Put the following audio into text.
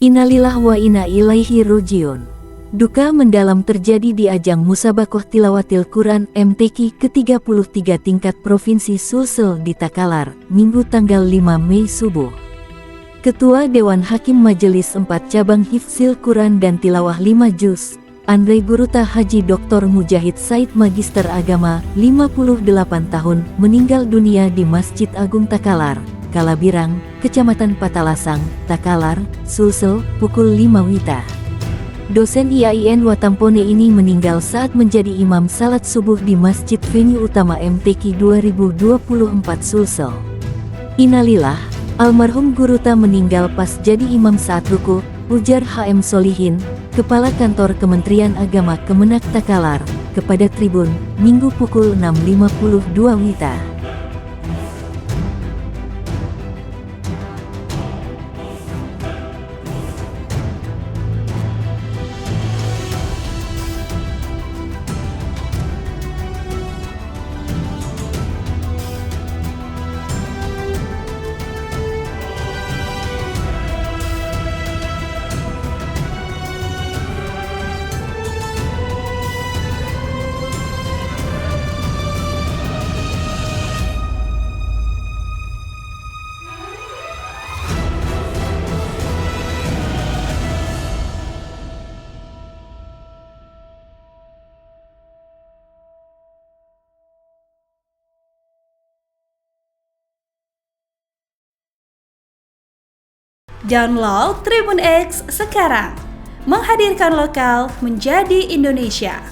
Innalillahi wa inna ilaihi rojiun. Duka mendalam terjadi di ajang Musabakoh Tilawatil Quran MTQ ke-33 tingkat Provinsi Sulsel di Takalar, Minggu tanggal 5 Mei subuh. Ketua Dewan Hakim Majelis 4 Cabang Hifzil Quran dan Tilawah 5 Juz, Andre Guruta Haji Dr. Mujahid Said Magister Agama, 58 tahun, meninggal dunia di Masjid Agung Takalar, Kalabirang, Kecamatan Patalasang, Takalar, Sulsel, pukul 5 WITA. Dosen IAIN Watampone ini meninggal saat menjadi imam salat subuh di Masjid Venue Utama MTQ 2024 Sulsel. Innalillah, almarhum Guruta meninggal pas jadi imam saat ruku, ujar HM Solihin, Kepala Kantor Kementerian Agama Kemenak Takalar, kepada Tribun, Minggu pukul 6.52 WITA. Download Tribun X sekarang, menghadirkan lokal menjadi Indonesia.